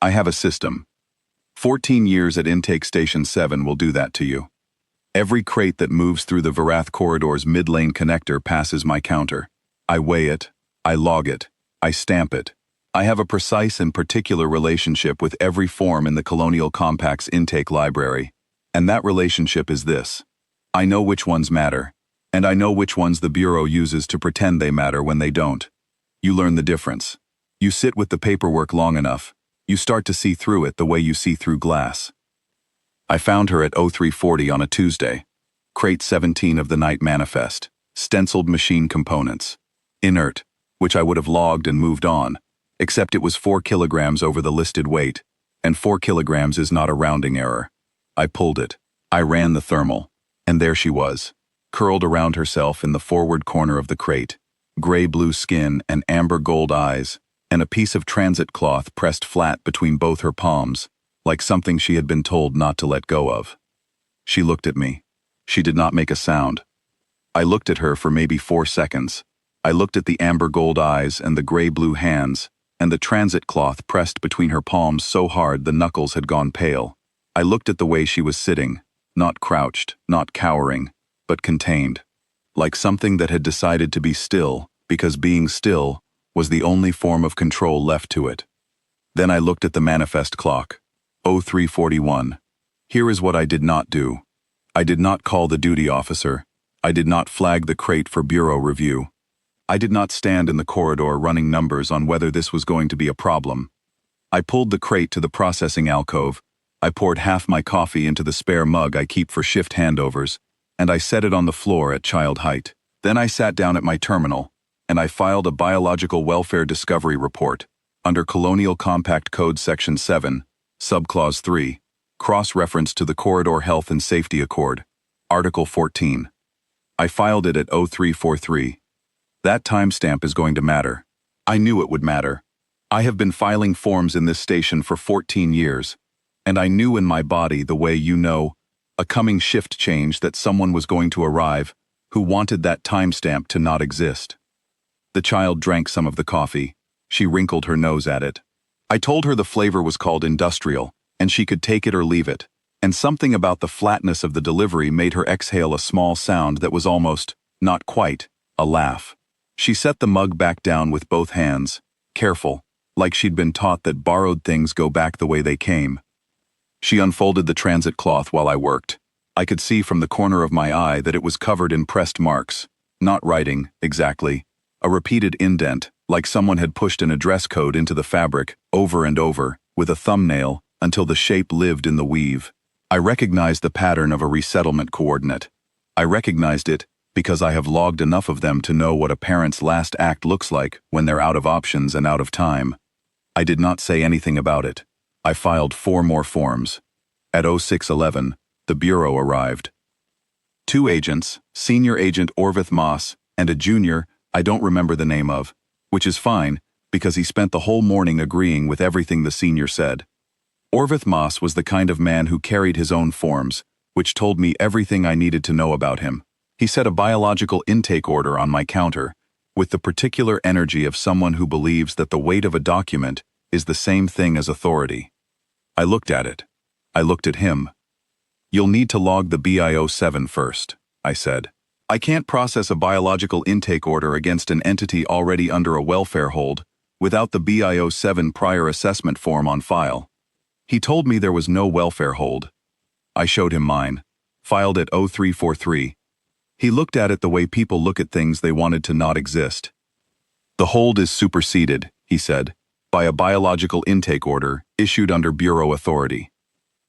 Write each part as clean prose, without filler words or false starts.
I have a system. 14 years at Intake Station 7 will do that to you. Every crate that moves through the Varath corridor's mid-lane connector passes my counter. I weigh it, I log it, I stamp it. I have a precise and particular relationship with every form in the Colonial Compact's intake library. And that relationship is this. I know which ones matter, and I know which ones the Bureau uses to pretend they matter when they don't. You learn the difference. You sit with the paperwork long enough, you start to see through it the way you see through glass. I found her at 0340 on a Tuesday. Crate 17 of the night manifest. Stenciled machine components. Inert, which I would have logged and moved on, except it was 4 kilograms over the listed weight, and 4 kilograms is not a rounding error. I pulled it. I ran the thermal. And there she was, curled around herself in the forward corner of the crate, gray-blue skin and amber gold eyes, and a piece of transit cloth pressed flat between both her palms, like something she had been told not to let go of. She looked at me. She did not make a sound. I looked at her for maybe 4 seconds. I looked at the amber gold eyes and the gray-blue hands, and the transit cloth pressed between her palms so hard the knuckles had gone pale. I looked at the way she was sitting, not crouched, not cowering, but contained, like something that had decided to be still, because being still was the only form of control left to it. Then I looked at the manifest clock. 0341. Here is what I did not do. I did not call the duty officer. I did not flag the crate for bureau review. I did not stand in the corridor running numbers on whether this was going to be a problem. I pulled the crate to the processing alcove. I poured half my coffee into the spare mug I keep for shift handovers, and I set it on the floor at child height. Then I sat down at my terminal, and I filed a biological welfare discovery report under Colonial Compact Code Section 7, Subclause 3, cross-reference to the Corridor Health and Safety Accord, Article 14. I filed it at 0343. That timestamp is going to matter. I knew it would matter. I have been filing forms in this station for 14 years, and I knew in my body the way you know, a coming shift change that someone was going to arrive who wanted that timestamp to not exist. The child drank some of the coffee. She wrinkled her nose at it. I told her the flavor was called industrial, and she could take it or leave it, and something about the flatness of the delivery made her exhale a small sound that was almost, not quite, a laugh. She set the mug back down with both hands, careful, like she'd been taught that borrowed things go back the way they came. She unfolded the transit cloth while I worked. I could see from the corner of my eye that it was covered in pressed marks, not writing, exactly, a repeated indent, like someone had pushed an address code into the fabric, over and over, with a thumbnail, until the shape lived in the weave. I recognized the pattern of a resettlement coordinate. I recognized it because I have logged enough of them to know what a parent's last act looks like when they're out of options and out of time. I did not say anything about it. I filed 4 more forms. At 0611, the Bureau arrived. 2 agents, Senior Agent Orvith Moss, and a junior I don't remember the name of, which is fine, because he spent the whole morning agreeing with everything the senior said. Orvith Moss was the kind of man who carried his own forms, which told me everything I needed to know about him. He set a biological intake order on my counter, with the particular energy of someone who believes that the weight of a document is the same thing as authority. I looked at it. I looked at him. You'll need to log the BIO-7 first, I said. I can't process a biological intake order against an entity already under a welfare hold without the BIO-7 prior assessment form on file. He told me there was no welfare hold. I showed him mine, filed at 0343. He looked at it the way people look at things they wanted to not exist. The hold is superseded, he said, by a biological intake order issued under Bureau authority.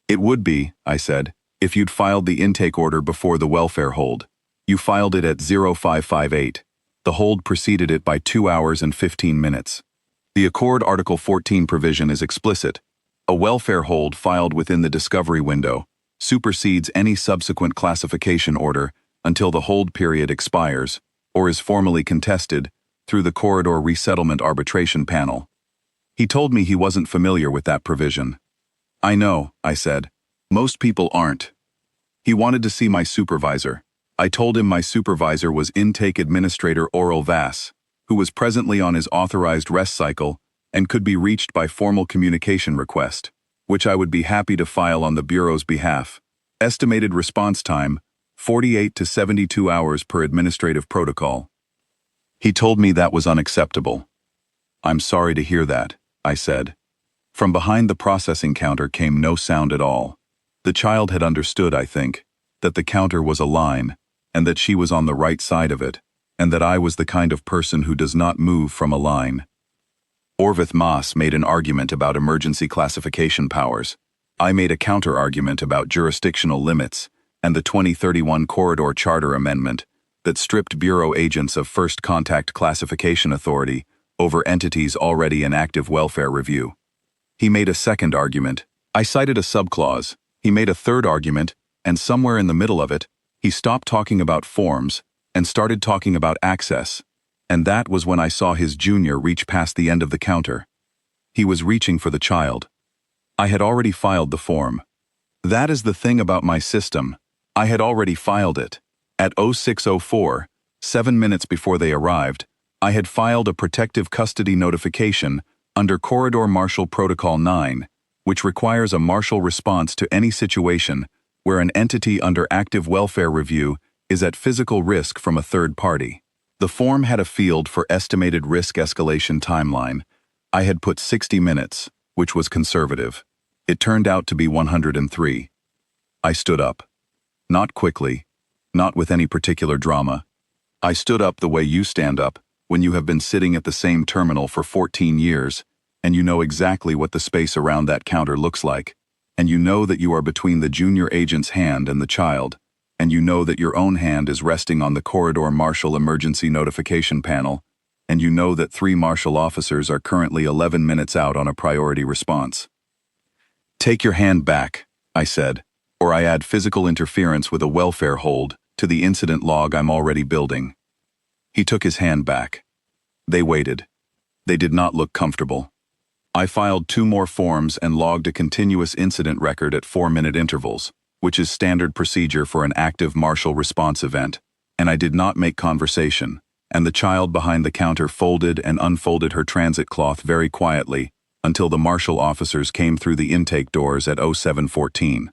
It would be, I said, if you'd filed the intake order before the welfare hold. You filed it at 0558. The hold preceded it by 2 hours and 15 minutes. The Accord Article 14 provision is explicit. A welfare hold filed within the discovery window supersedes any subsequent classification order until the hold period expires or is formally contested through the Corridor Resettlement Arbitration Panel. He told me he wasn't familiar with that provision. I know, I said. Most people aren't. He wanted to see my supervisor. I told him my supervisor was Intake Administrator Oral Vass, who was presently on his authorized rest cycle and could be reached by formal communication request, which I would be happy to file on the Bureau's behalf. Estimated response time, 48 to 72 hours per administrative protocol. He told me that was unacceptable. I'm sorry to hear that, I said. From behind the processing counter came no sound at all. The child had understood, I think, that the counter was a line, and that she was on the right side of it, and that I was the kind of person who does not move from a line. Orvith Moss made an argument about emergency classification powers. I made a counter-argument about jurisdictional limits and the 2031 Corridor Charter Amendment that stripped Bureau agents of first contact classification authority over entities already in active welfare review. He made a second argument. I cited a subclause. He made a third argument, and somewhere in the middle of it, he stopped talking about forms and started talking about access. And that was when I saw his junior reach past the end of the counter. He was reaching for the child. I had already filed the form. That is the thing about my system. I had already filed it. At 06:04, 7 minutes before they arrived, I had filed a protective custody notification under Corridor Marshal Protocol 9, which requires a marshal response to any situation where an entity under active welfare review is at physical risk from a third party. The form had a field for estimated risk escalation timeline. I had put 60 minutes, which was conservative. It turned out to be 103. I stood up. Not quickly, not with any particular drama. I stood up the way you stand up when you have been sitting at the same terminal for 14 years, and you know exactly what the space around that counter looks like, and you know that you are between the junior agent's hand and the child, and you know that your own hand is resting on the Corridor Marshal Emergency Notification Panel, and you know that 3 marshal officers are currently 11 minutes out on a priority response. Take your hand back, I said, or I add physical interference with a welfare hold to the incident log I'm already building. He took his hand back. They waited. They did not look comfortable. I filed 2 more forms and logged a continuous incident record at 4-minute intervals, which is standard procedure for an active marshal response event, and I did not make conversation, and the child behind the counter folded and unfolded her transit cloth very quietly until the marshal officers came through the intake doors at 07:14.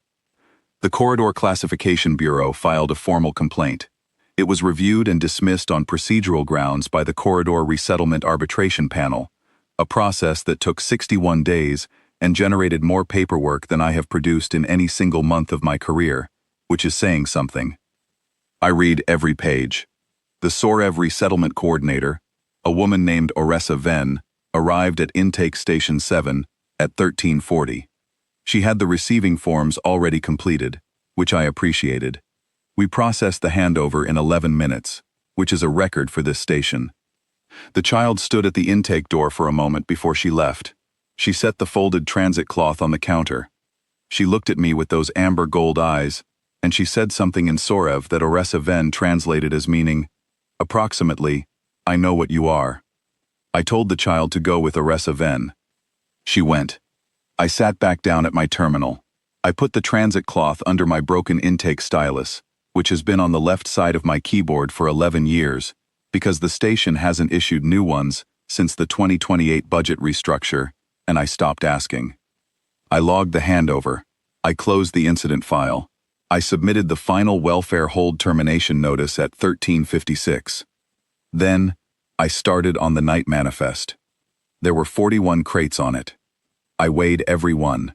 The Corridor Classification Bureau filed a formal complaint. It was reviewed and dismissed on procedural grounds by the Corridor Resettlement Arbitration Panel, a process that took 61 days and generated more paperwork than I have produced in any single month of my career, which is saying something. I read every page. The Sorev Resettlement Coordinator, a woman named Oressa Venn, arrived at Intake Station 7 at 13:40. She had the receiving forms already completed, which I appreciated. We processed the handover in 11 minutes, which is a record for this station. The child stood at the intake door for a moment before she left. She set the folded transit cloth on the counter. She looked at me with those amber gold eyes, and she said something in Sorev that Oressa Venn translated as meaning, approximately, I know what you are. I told the child to go with Oressa Venn. She went. I sat back down at my terminal. I put the transit cloth under my broken intake stylus, which has been on the left side of my keyboard for 11 years, because the station hasn't issued new ones since the 2028 budget restructure, and I stopped asking. I logged the handover. I closed the incident file. I submitted the final welfare hold termination notice at 13:56. Then, I started on the night manifest. There were 41 crates on it. I weighed every one.